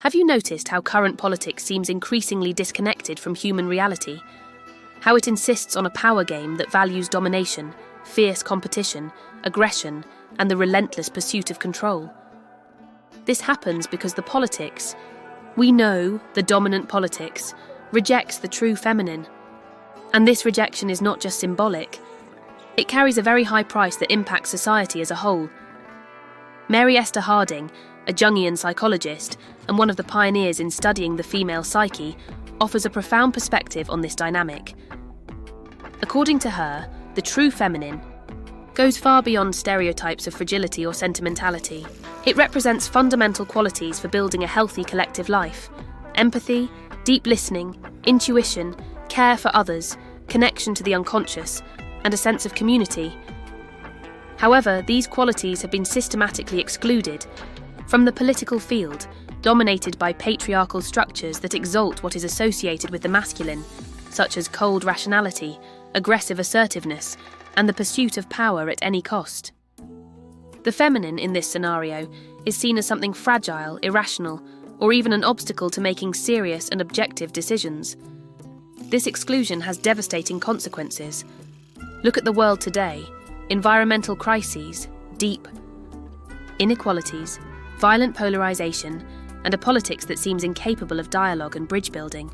Have you noticed how current politics seems increasingly disconnected from human reality? How it insists on a power game that values domination, fierce competition, aggression, and the relentless pursuit of control? This happens because the politics, we know the dominant politics, rejects the true feminine. And this rejection is not just symbolic. It carries a very high price that impacts society as a whole. Mary Esther Harding, a Jungian psychologist and one of the pioneers in studying the female psyche, offers a profound perspective on this dynamic. According to her, the true feminine goes far beyond stereotypes of fragility or sentimentality. It represents fundamental qualities for building a healthy collective life: empathy, deep listening, intuition, care for others, connection to the unconscious, and a sense of community. However, these qualities have been systematically excluded from the political field, dominated by patriarchal structures that exalt what is associated with the masculine, such as cold rationality, aggressive assertiveness, and the pursuit of power at any cost. The feminine in this scenario is seen as something fragile, irrational, or even an obstacle to making serious and objective decisions. This exclusion has devastating consequences. Look at the world today: environmental crises, deep inequalities, violent polarization, and a politics that seems incapable of dialogue and bridge building.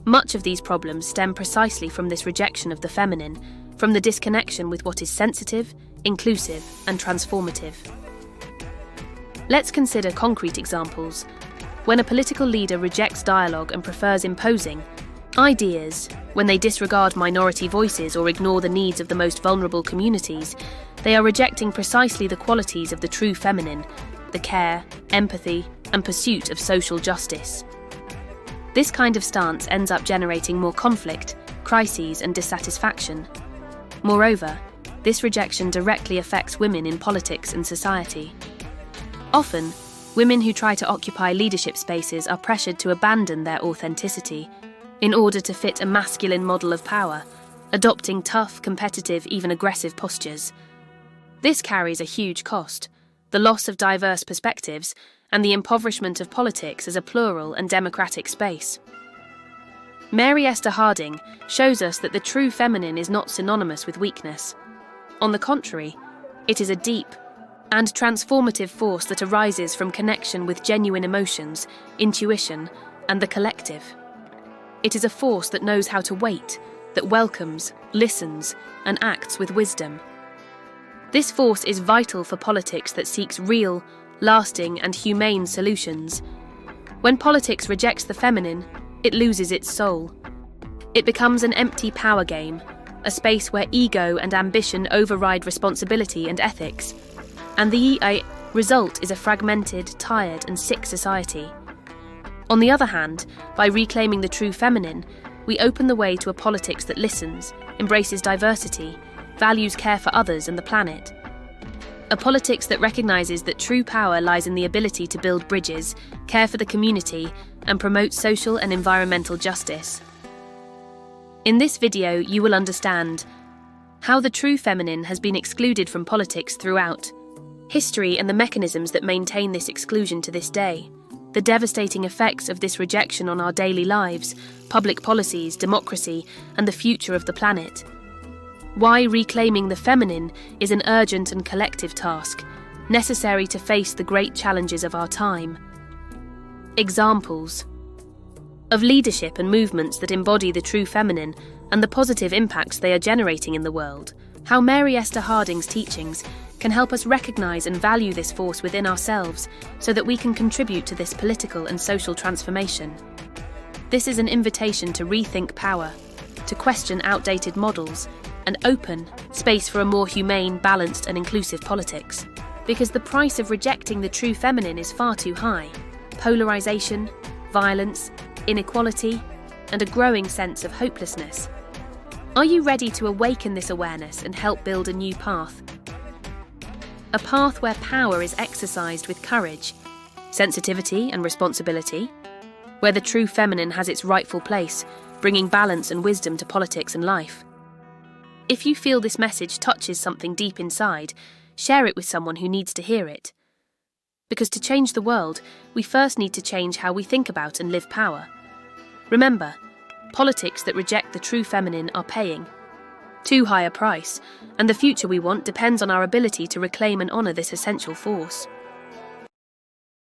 Much of these problems stem precisely from this rejection of the feminine, from the disconnection with what is sensitive, inclusive, and transformative. Let's consider concrete examples. When a political leader rejects dialogue and prefers imposing ideas, when they disregard minority voices or ignore the needs of the most vulnerable communities, they are rejecting precisely the qualities of the true feminine: the care, empathy, and pursuit of social justice. This kind of stance ends up generating more conflict, crises, and dissatisfaction. Moreover, this rejection directly affects women in politics and society. Often, women who try to occupy leadership spaces are pressured to abandon their authenticity in order to fit a masculine model of power, adopting tough, competitive, even aggressive postures. This carries a huge cost: the loss of diverse perspectives and the impoverishment of politics as a plural and democratic space. Mary Esther Harding shows us that the true feminine is not synonymous with weakness. On the contrary, it is a deep and transformative force that arises from connection with genuine emotions, intuition, and the collective. It is a force that knows how to wait, that welcomes, listens, and acts with wisdom. This force is vital for politics that seeks real, lasting, and humane solutions. When politics rejects the feminine, it loses its soul. It becomes an empty power game, a space where ego and ambition override responsibility and ethics. And the result is a fragmented, tired, and sick society. On the other hand, by reclaiming the true feminine, we open the way to a politics that listens, embraces diversity, values care for others and the planet. A politics that recognizes that true power lies in the ability to build bridges, care for the community, and promote social and environmental justice. In this video, you will understand how the true feminine has been excluded from politics throughout history and the mechanisms that maintain this exclusion to this day, the devastating effects of this rejection on our daily lives, public policies, democracy, and the future of the planet. Why reclaiming the feminine is an urgent and collective task, necessary to face the great challenges of our time. Examples of leadership and movements that embody the true feminine and the positive impacts they are generating in the world. How Mary Esther Harding's teachings can help us recognize and value this force within ourselves so that we can contribute to this political and social transformation. This is an invitation to rethink power, to question outdated models, and open space for a more humane, balanced, and inclusive politics. Because the price of rejecting the true feminine is far too high: polarization, violence, inequality, and a growing sense of hopelessness. Are you ready to awaken this awareness and help build a new path? A path where power is exercised with courage, sensitivity, and responsibility, where the true feminine has its rightful place, bringing balance and wisdom to politics and life. If you feel this message touches something deep inside, share it with someone who needs to hear it. Because to change the world, we first need to change how we think about and live power. Remember, politics that reject the true feminine are paying too high a price, and the future we want depends on our ability to reclaim and honour this essential force.